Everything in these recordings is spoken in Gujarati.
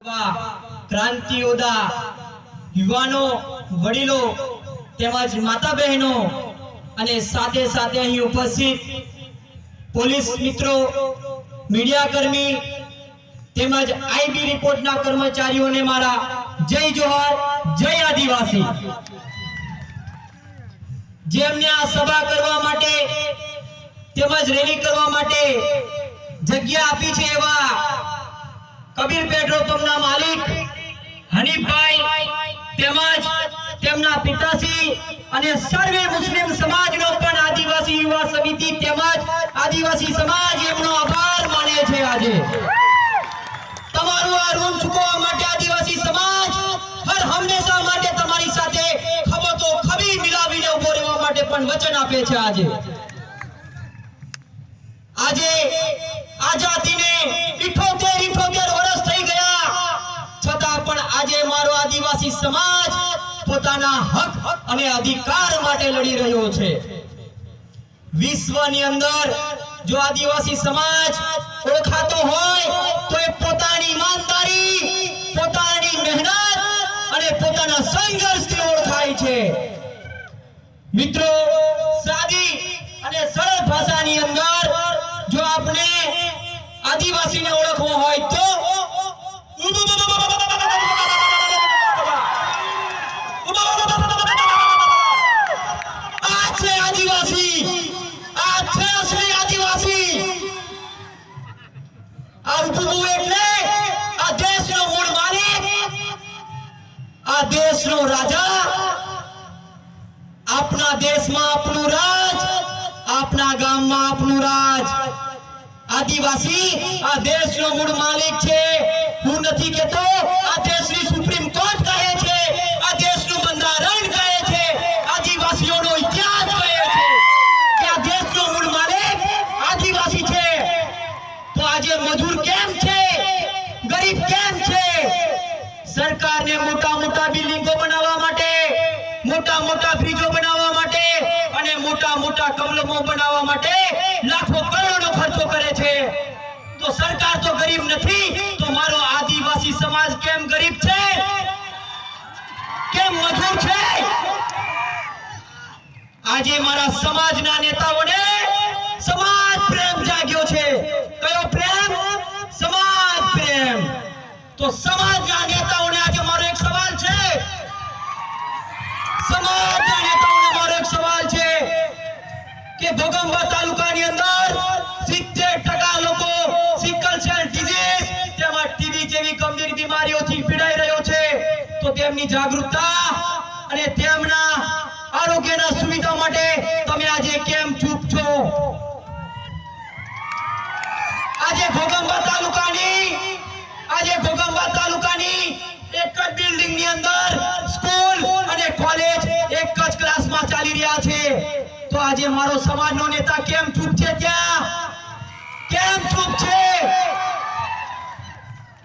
क्रांति योद्धा युवानो वडीलो तेमज माता बहनों अने साथे साथे अहीं उपस्थित पोलीस मित्रों मीडिया कर्मी तेमज आईबी रिपोर्टना कर्मचारीओने मारा जय जोहार जय आदिवासी। जेमने आ सभा करवा माटे तेमज रेली करवा माटे जग्या आपी छे एवा कबीर पेट्रोल पंपना मालिक हनीफभाई तेमज तेमना पिताश्री अने सर्वे मुस्लिम समाजनो पण आदिवासी युवा समिति तेमज आदिवासी समाज एमनो आभार माने छे। आजे तमारू आ ऋण चूकववा माटे आदिवासी समाज हर हमेशा माटे तमारी साथे खभो तो खभी मिलावीने उभो રહેવા માટે પણ વચન આપે છે। આજે આઝાદીને 78 વર્ષ થઈ ગયા છતાં પણ આજે મારો આદિવાસી સમાજ પોતાના હક અને અધિકાર માટે લડી રહ્યો છે। વિશ્વની અંદર જો આદિવાસી સમાજ ઓળખાતો હોય તો એ પોતાની ઈમાનદારી, પોતાની મહેનત અને પોતાના સંઘર્ષથી ઓળખાય છે। મિત્રો, સાદી અને સરળ ભાષાની અંદર જો આપણે આદિવાસીને ઓળખવો હોય તો આ છે આદિવાસી, આ છે અસલી આદિવાસી। આ ઉભું એટલે આ દેશનો મૂળ માલિક, આ દેશનો રાજા, अपना देश में अपनु राज, अपना गाम में अपनु राज। आदिवासी आ देश नो मूળ मालिक छे। હું નથી કહેતો આ દેશની સુપ્રીમ કોર્ટ કહે છે, આ દેશનું બંધારણ કહે છે, આદિવાસીઓનો ઇતિહાસ કહે છે કે આ દેશનો મૂળ માલિક આદિવાસી છે। તો આજે મજૂર કેમ છે, ગરીબ કેમ છે? સરકારને મોટા મોટા બિલ્ડિંગો બનાવવા માટે, मोटा मोटा ब्रिजो बनावा माटे अने मोटा मोटा कमलमो बनावा माटे लाखों करोड़ों खर्चो करे छे। तो सरकार तो गरीब नहीं, तो मारो आदिवासी समाज केम गरीब छे, केम मजूर छे? आजे मारा समाजना नेताओने समाज प्रेम जाग्यो छे। कयो प्रेम? समाज प्रेम। तो समाजना नेताओने आजे मारो एक सवाल छे, समाजना नेताओने मारो एक सवाल छे कि भोगंबा तालुकानी अंदर 70% लोको सिकल सेल डिजीज तेमा टीबी जेवी गंभीर बीमारीओथी पीड़ाई रह्यो छे। तो तेमनी जागरूकता अने तेमना आरोग्यना सुविधा माटे तमे आजे केम चूप छो? आजे भोगंबा तालुकानी एक ज बिल्डिंग ની અંદર સ્કૂલ અને કોલેજ એક જ ક્લાસમાં ચાલી રહ્યા છે। તો આજે મારો સમાજનો નેતા કેમ ચૂપ છે? ત્યાં કેમ ચૂપ છે?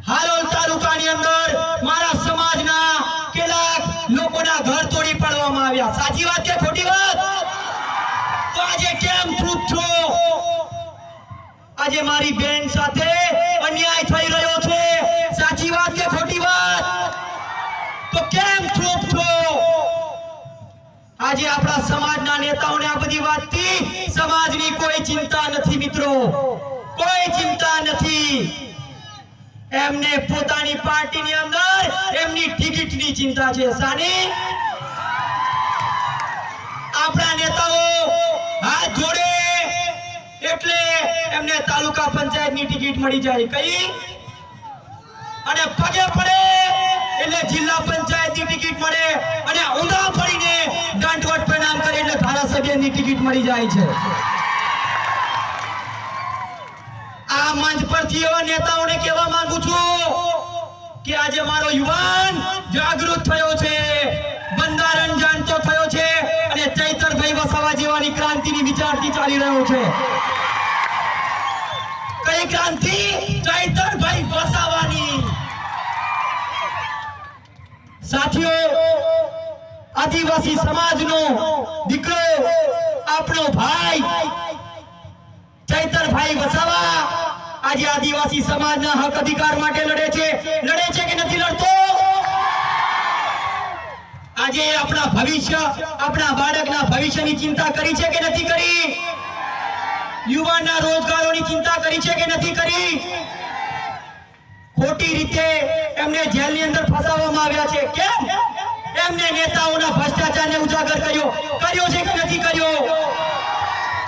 હાલોલ તાલુકાની અંદર મારા સમાજના કેટલાક લોકોના ઘર તોડી પાડવામાં આવ્યા। સાચી વાત કે ખોટી વાત? તો આજે કેમ ચૂપ છો? આજે મારી બેન સાથે અન્યાય થઈ રહ્યો છે। સાચી વાત કે ખોટી વાત? तो केम चूप छो? आज अपना समाजना नेताओने आ बधी वातथी समाजनी कोई चिंता नहीं। मित्रों, कोई चिंता नहीं। एमने पोतानी पार्टीनी अंदर एमनी टिकिटनी चिंता छे। सानी अपना नेताओ हाथ जोड़े एटले एमने तालुका पंचायतनी टिकिट मळी जाय। कई अने पगे पड़े એટલે જિલ્લા પંચાયતની ટિકિટ મળે અને ઊંધા પડીને દાંડવટ પ્રણામ કરે એટલે ધારાસભ્યની ટિકિટ મળી જાય છે। આ મંચ પરથી એવા નેતાઓને કહેવા માંગુ છું કે આજે મારો યુવાન જાગૃત થયો છે, બંધારણ જાણતો થયો છે અને ચૈતરભાઈ વસાવા જેવાની ક્રાંતિની વિચારથી ચાલી રહ્યો છે। કઈ ક્રાંતિ? ચૈતરભાઈ વસાવાની। साथियों, आदिवासी समाजनो दीकरो आपनो भाई चैतरभाई वसावा आज आदिवासी समाजना हक अधिकार माटे लड़े छे कि આપણા ભવિષ્ય, આપણા બાળકના ભવિષ્યની ચિંતા કરી છે કે નથી કરી? યુવાનના રોજગારોની ચિંતા કરી છે કે નથી કરી? ખોટી રીતે એમને જેલની અંદર ફસાવવામાં આવ્યા છે. કેમ? એમને નેતાઓના ભ્રષ્ટાચારને ઉજાગર કર્યો છે કે નથી કર્યો?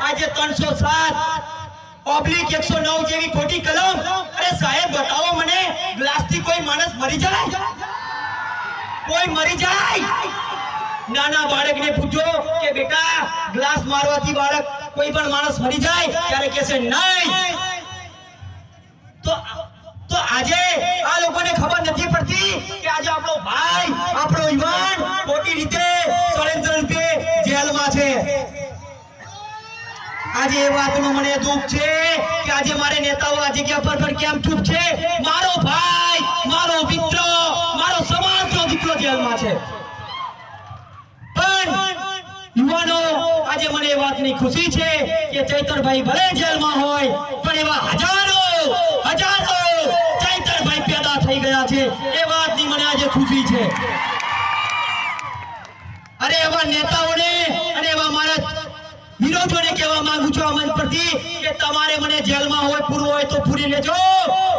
આજે 307/109 જેવી ખોટી કલમ. અરે સાહેબ, બતાવો મને, ગ્લાસથી કોઈ માણસ મરી જાય? કોઈ મરી જાય? નાના બાળકને પૂછો કે બેટા, ગ્લાસ મારવાથી બાળક કોઈ પણ માણસ મરી જાય? ત્યારે કહેશે નહીં. તો આજે આ લોકોને ખબર નથી પડતી કે આજે આપણો ભાઈ, આપણો યુવાન ખોટી રીતે ષડયંત્ર રૂપે જેલમાં છે. આજે એ વાતનું મને દુઃખ છે કે આજે મારે નેતાઓ આ જગ્યા પર પણ કેમ ચૂપ છે? મારો ભાઈ, મારો મિત્ર, મારો સમાજનો દીકરો જેલમાં છે. પણ યુવાનો, આજે મને એ વાતની ખુશી છે કે ચૈતરભાઈ ભલે જેલમાં હોય પણ એવા હજારો ચૈતરભાઈ પેદા થઈ ગયા છે. એ વાતની મને આજે ખુશી છે. અરે એવા નેતાઓને અને એવા મારા વિરોધીઓને કહેવા માંગુ છું આ મંચ પરથી કે તમારે મને જેલમાં હોય, પૂરવું હોય તો પૂરી લેજો,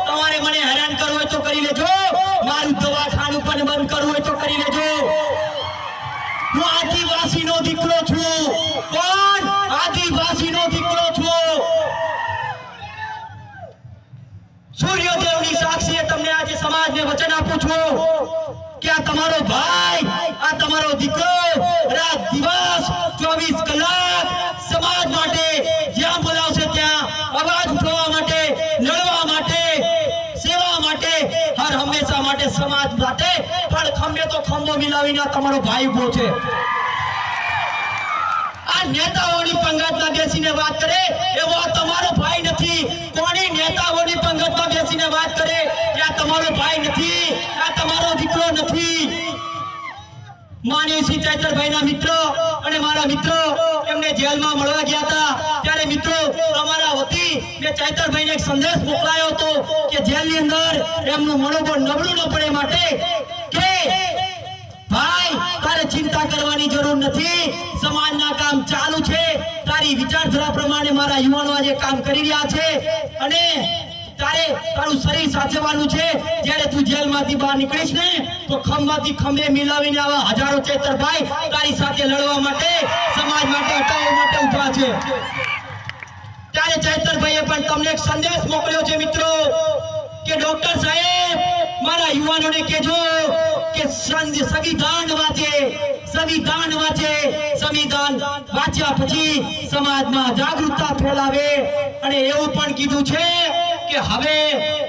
તમારે મને હેરાન કરવું હોય તો કરી લેજો, મારું દવાખાનું પણ બંધ કરવું હોય તો કરી લેજો. હું આદિવાસીનો દીકરો છું. કોણ? આદિવાસીનો દીકરો છું. સૂર્યદેવની સાક્ષીએ તમને આજે સમાજને વચન આપું છું કે આ તમારો ભાઈ, આ તમારો દીકરો રાત દિવસ 24 કલાક સમાજ માટે જ્યાં બોલાવશે ત્યાં અવાજ ઉઠાવવા માટે, લડવા માટે, સેવા માટે, હર હંમેશા માટે, સમાજ માટે પણ ખંભે તો ખંભો મિલાવીને તમારો ભાઈ ઉભો છે. આ નેતાઓની પંગતમાં બેસીને વાત કરે એવો આ તમારો ભાઈ નથી. કોની નેતાઓની પંગતમાં બેસીને વાત કરે કે આ તમારો ભાઈ નથી, આ તમારો દીકરો નથી. માનીસિંહ ચૈતરભાઈના મિત્રો અને મારા મિત્રો એમને જેલમાં મળવા ગયા હતા ત્યારે મિત્રો અમારા વતી મેં ચૈતરભાઈને એક સંદેશ મોકલાયો હતો કે જેલની અંદર એમનું મનોબળ નબળું ન પડે માટે કે ભાઈ, તારે ચિંતા કરવાની જરૂર નથી, સમાજના કામ ચાલુ છે. તારી વિચારધારા પ્રમાણે મારા યુવાનો આજે કામ કરી રહ્યા છે અને તારે તારું શરીર સાચવવાનું છે. જ્યારે તું જેલમાંથી બહાર નીકળીશ ને તો ખંભાથી ખંભે મિલાવીને આવા હજારો ચૈતરભાઈ તારી સાથે લડવા માટે, સમાજ માટે, હટાવવા માટે ઉભા છે. ત્યારે ચૈતરભાઈએ પણ તમને એક સંદેશ મોકલ્યો છે મિત્રો કે ડોક્ટર સાહેબ, મારા યુવાનોને કહેજો કે સંવિધાન વાંચે, સંવિધાન વાંચે, સંવિધાન વાંચ્યા પછી સમાજમાં જાગૃતતા ફેલાવે. અને એવું પણ કીધું છે કે હવે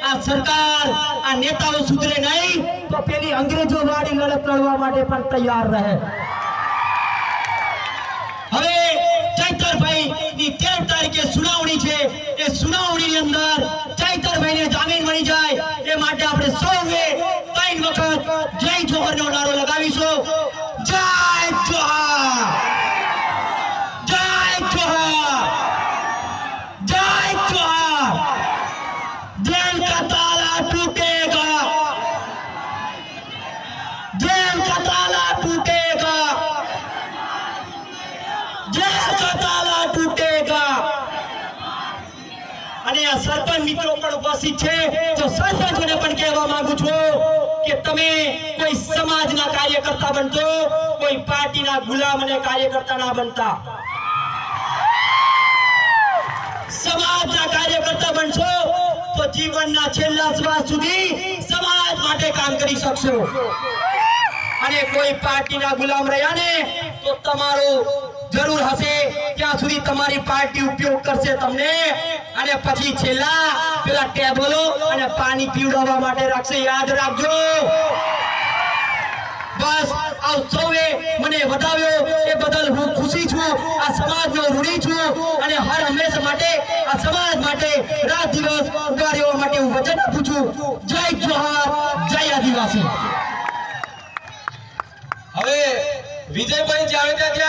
આ સરકાર, આ નેતાઓ સુધરે નહીં તો પેલી અંગ્રેજો વાળી લડત લડવા માટે પણ તૈયાર રહે. હવે ચૈતરભાઈ ની 13 તારીખે સુનાવણી છે. એ સુનાવણીની અંદર ચૈતરભાઈને જામીન મળી જાય એ માટે આપણે સૌએ 3 વખત જય જોહરનો નારો લગાવીશું. જય જોહર, જય જોહર, જય જોહર. जेल का ताला टूटेगा, जेल का ताला टूटेगा, जेल का ताला टूटेगा. અને આ સરપંચ મિત્રો પણ ઉપસ્થિત છે તો સરપંચોને પણ કહેવા માંગુ છું કે તમે કોઈ સમાજના કાર્યકર્તા બનજો, કોઈ પાર્ટીના ગુલામ અને કાર્યકર્તા ના બનતા. સમાજના કાર્યકર્તા બનશો તો જીવનના છેલ્લા શ્વાસ સુધી સમાજ માટે કામ કરી શકશો. અને કોઈ પાર્ટીના ગુલામ રહ્યા ને તો તમારું જરૂર હશે ત્યાં સુધી તમારી પાર્ટી ઉપયોગ કરશે તમને, અને પછી છેલ્લા પેલા ટેબલો અને પાણી પીવડાવવા માટે રાખશે. યાદ રાખજો. બસ આ સૌએ મને વધાવ્યો એ બદલ હું ખુશી છું. આ સમાજનો ઋણી છું અને હર હંમેશા માટે આ સમાજ માટે રાત દિવસ ઉભા રહેવા માટે હું વચન આપું છું. જય જોહર, જય આદિવાસી. હવે વિજયભાઈ જે આવે ત્યાંથી